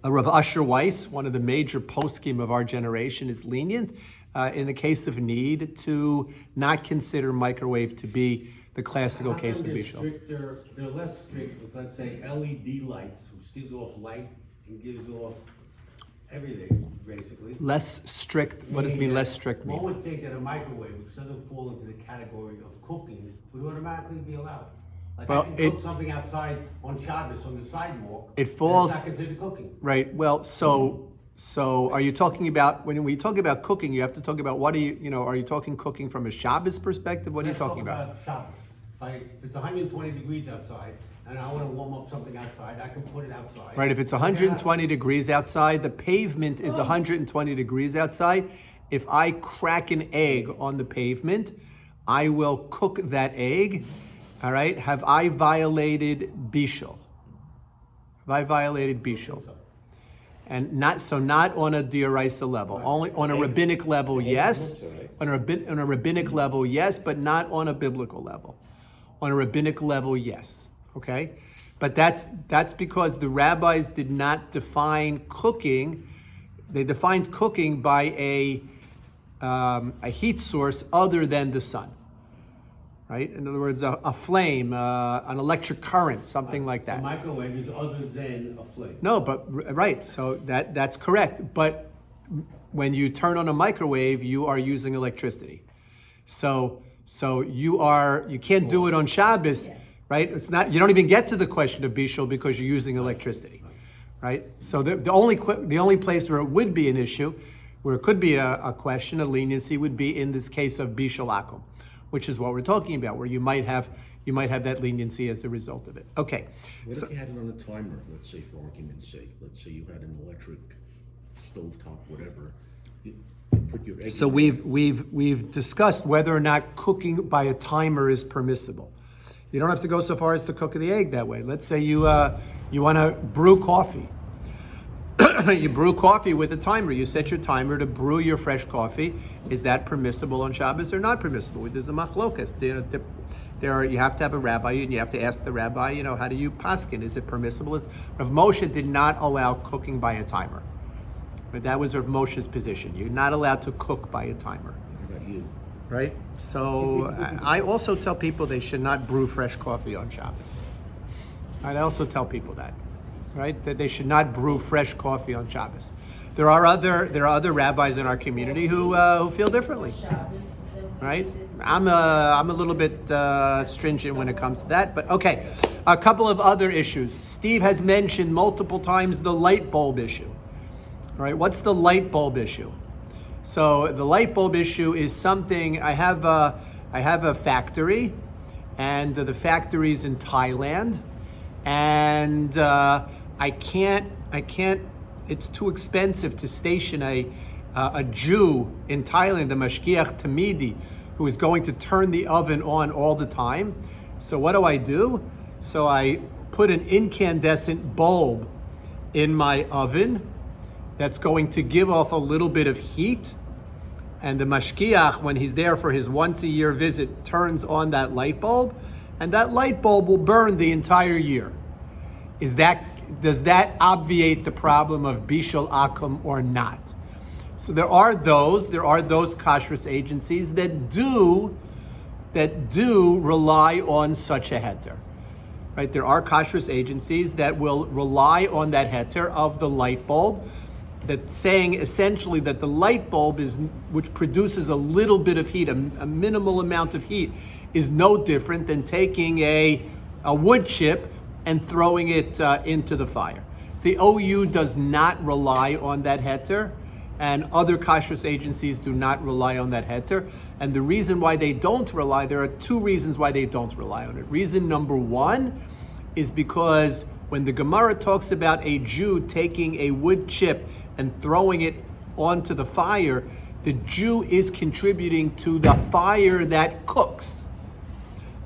Rav Asher Weiss, one of the major poskim of our generation, is lenient in the case of need to not consider microwave to be the classical case of Bishul. They're less strict with, let's say, LED lights, which gives off light and gives off everything, basically. Less strict, what does mean less strict One mean? would think that a microwave, which doesn't fall into the category of cooking, would automatically be allowed. Like Well, I can cook something outside on Shabbos on the sidewalk. It and falls- It's not considered cooking. Right, well, so are you talking about, when we talk about cooking, you have to talk about are you talking cooking from a Shabbos perspective? What are you Let's talking talk about? Shabbos. If it's 120 degrees outside, and I want to warm up something outside, I can put it outside. Right, if it's 120 degrees outside, the pavement is 120 degrees outside. If I crack an egg on the pavement, I will cook that egg. All right, have I violated Bishul? Have I violated Bishul? And not on a D'oraisa level, only on a rabbinic level, yes. On a rabbinic level, yes, but not on a biblical level. On a rabbinic level, yes. Okay, but that's because the rabbis did not define cooking. They defined cooking by a heat source other than the sun. Right? In other words, a flame, an electric current, something like that. The microwave is other than a flame. No, but right. So that's correct. But when you turn on a microwave, you are using electricity. So you can't do it on Shabbos, right? It's not. You don't even get to the question of Bishul because you're using electricity, right? So the only place where it would be an issue, where it could be a question, a leniency, would be in this case of Bishul Akum, which is what we're talking about, where you might have that leniency as a result of it. Okay. What if you had it on a timer, let's say, for argument's sake? Let's say you had an electric stovetop, whatever. You put your egg So in we've discussed whether or not cooking by a timer is permissible. You don't have to go so far as to cook the egg that way. Let's say you want to brew coffee. You brew coffee with a timer. You set your timer to brew your fresh coffee. Is that permissible on Shabbos or not permissible? There's a machlokas. you have to have a rabbi, and you have to ask the rabbi, how do you paskin? Is it permissible? Rav Moshe did not allow cooking by a timer. But that was Rav Moshe's position. You're not allowed to cook by a timer. How about you? Right? So I also tell people they should not brew fresh coffee on Shabbos. I also tell people that, right? That they should not brew fresh coffee on Shabbos. There are other rabbis in our community who feel differently, right? I'm a little bit stringent when it comes to that, but okay. A couple of other issues. Steve has mentioned multiple times the light bulb issue. Right? What's the light bulb issue? So the light bulb issue is something I have a factory, and the factory's in Thailand, and I can't. It's too expensive to station a Jew in Thailand, the mashgiach tamidi, who is going to turn the oven on all the time. So what do? So I put an incandescent bulb in my oven that's going to give off a little bit of heat. And the mashgiach, when he's there for his once-a-year visit, turns on that light bulb, and that light bulb will burn the entire year. Does that obviate the problem of bishul akum or not? So there are those kashrus agencies that do rely on such a heter. Right? There are kashrus agencies that will rely on that heter of the light bulb, that's saying essentially that the light bulb which produces a little bit of heat, a minimal amount of heat, is no different than taking a wood chip and throwing it into the fire. The OU does not rely on that heter, and other kashrus agencies do not rely on that heter. And the reason why they don't rely, there are two reasons why they don't rely on it. Reason number one is because when the Gemara talks about a Jew taking a wood chip and throwing it onto the fire, the Jew is contributing to the fire that cooks.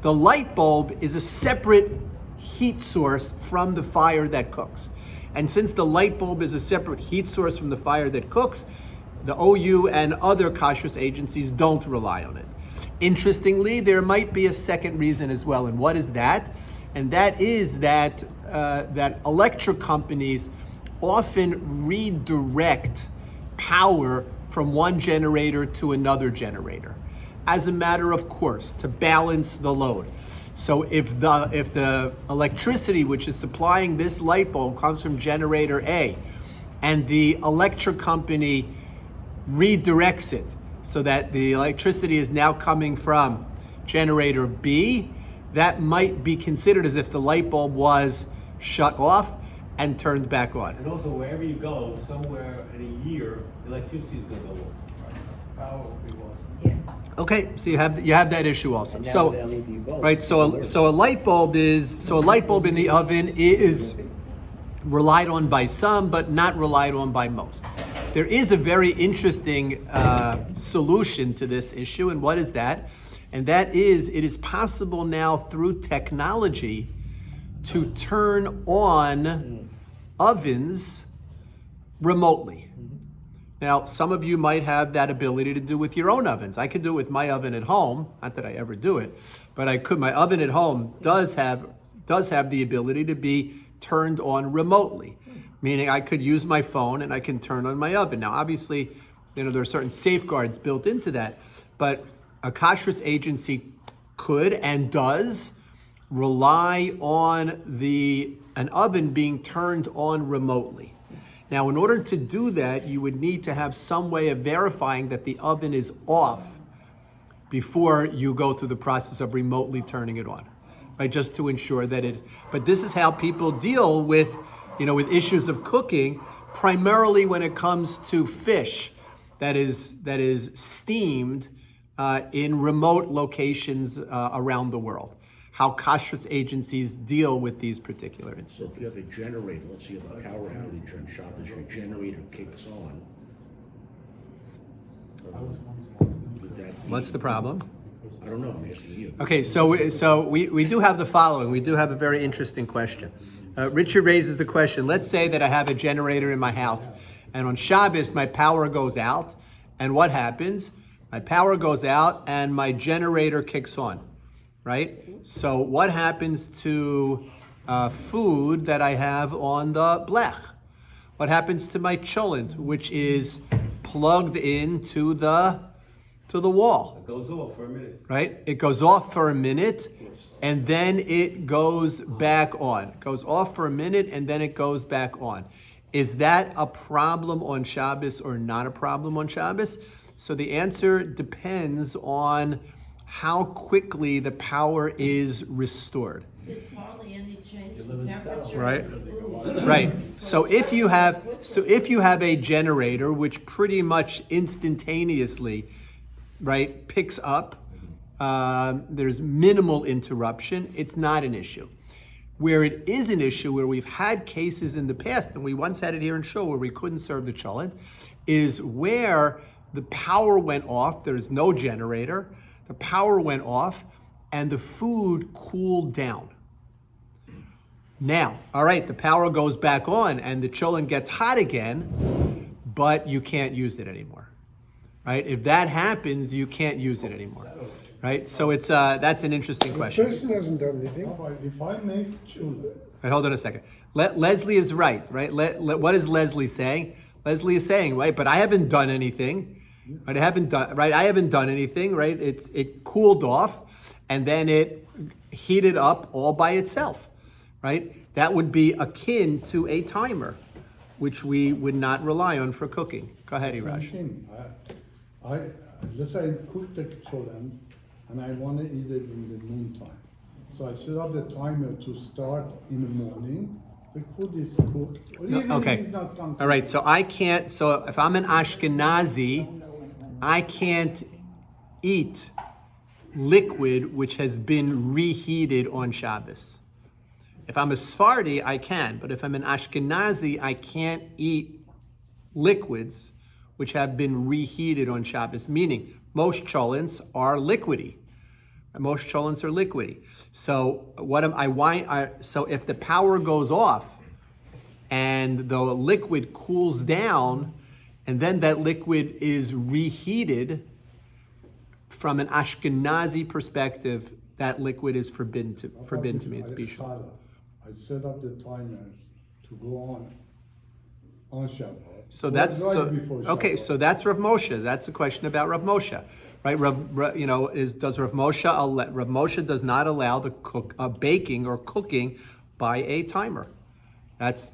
The light bulb is a separate heat source from the fire that cooks. And since the light bulb is a separate heat source from the fire that cooks, the OU and other kashrus agencies don't rely on it. Interestingly, there might be a second reason as well, and what is that? And that is that electric companies often redirect power from one generator to another generator, as a matter of course, to balance the load. So if the electricity which is supplying this light bulb comes from generator A, and the electric company redirects it so that the electricity is now coming from generator B, that might be considered as if the light bulb was shut off and turned back on. And also, wherever you go, somewhere in a year, electricity is going to go off. Power will be lost. Yeah. Okay, so you have that issue also. And now So, with LED bulbs, right, so a light bulb in the oven is relied on by some, but not relied on by most. There is a very interesting solution to this issue, and what is that? And that is, it is possible now through technology to turn on ovens remotely. Now, some of you might have that ability to do with your own ovens. I could do it with my oven at home. Not that I ever do it, but I could. My oven at home does have the ability to be turned on remotely, meaning I could use my phone and I can turn on my oven. Now, obviously, there are certain safeguards built into that, but a kashrus agency could and does rely on an oven being turned on remotely. Now, in order to do that, you would need to have some way of verifying that the oven is off before you go through the process of remotely turning it on, right? Just to ensure that but this is how people deal with issues of cooking, primarily when it comes to fish that is steamed in remote locations around the world. How kashrus agencies deal with these particular So if instances. you have a generator, let's say you have a power outage on Shabbos, your generator kicks on. Would that be- What's the problem? I don't know, I'm asking you. Okay, so we do have the following. We do have a very interesting question. Richard raises the question, let's say that I have a generator in my house, and on Shabbos my power goes out, and what happens? My power goes out and my generator kicks on. right? So what happens to food that I have on the blech? What happens to my cholent, which is plugged into the wall? It goes off for a minute. Right? It goes off for a minute and then it goes back on. It goes off for a minute and then it goes back on. Is that a problem on Shabbos or not a problem on Shabbos? So the answer depends on how quickly the power is restored. It's hardly any change in temperature. Right. of the food. Right. So if you have a generator which pretty much instantaneously, right, picks up, there's minimal interruption, it's not an issue. Where it is an issue, where we've had cases in the past, and we once had it here in Shul where we couldn't serve the cholent, is where the power went off, there's no generator, the power went off, and the food cooled down. Now, all right, the power goes back on and the cholent gets hot again, but you can't use it anymore, right? If that happens, you can't use it anymore, right? So it's that's an interesting The question. person hasn't done anything. If I make children, Right, hold on a second. Leslie is right? What is Leslie saying? Leslie is saying, right, but I haven't done anything. Right, I haven't done anything, right? It cooled off and then it heated up all by itself, right? That would be akin to a timer, which we would not rely on for cooking. Go ahead, Iraj. something, let's say I cook the children and I want to eat it in the noontime. So I set up the timer to start in the morning. The food is cooked. Or even if Okay. it's not done. All right. So I can't. So if I'm an Ashkenazi, I can't eat liquid which has been reheated on Shabbos. If I'm a Sephardi, I can. But if I'm an Ashkenazi, I can't eat liquids which have been reheated on Shabbos. Meaning, most cholents are liquidy. Most cholents are liquidy. So so if the power goes off and the liquid cools down, and then that liquid is reheated, from an Ashkenazi perspective, that liquid is forbidden to me. It's bishul. I set up the timer to go on Shabbat. So that's Right so before okay. Shabbat. So that's Rav Moshe. That's a question about Rav Moshe, right? Does Rav Moshe Rav Moshe does not allow the baking or cooking by a timer? That's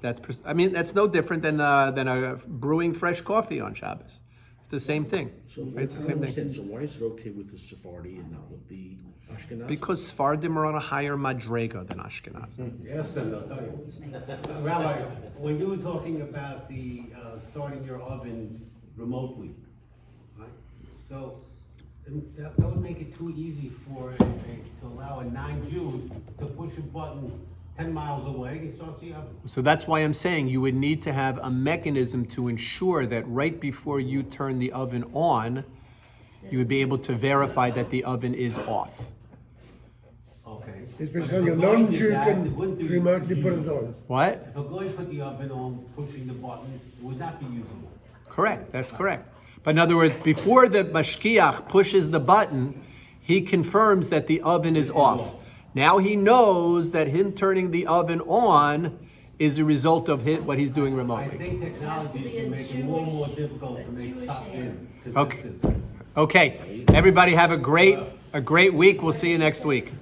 no different than brewing fresh coffee on Shabbos. It's the same thing. So Right? It's the I don't same understand. thing. So why is it okay with the Sephardi and not with the Ashkenazi? Because Sephardim are on a higher madrega than Ashkenazim. Ask them, they'll tell you. Rabbi, when you were talking about the starting your oven remotely, right? So that would make it too easy to allow a non-Jew to push a button 10 miles away and start the oven. So that's why I'm saying you would need to have a mechanism to ensure that right before you turn the oven on, you would be able to verify that the oven is off. Okay. Especially a non-Jew can remotely put it on. What? If a guy put the oven on, pushing the button, it would not be usable. Correct, that's correct. But in other words, before the mashkiach pushes the button, he confirms that the oven is off. Now he knows that him turning the oven on is a result of what he's doing I remotely. think technology is going to make it more and more difficult to make top-in. Okay. Okay, everybody have a great week. We'll see you next week.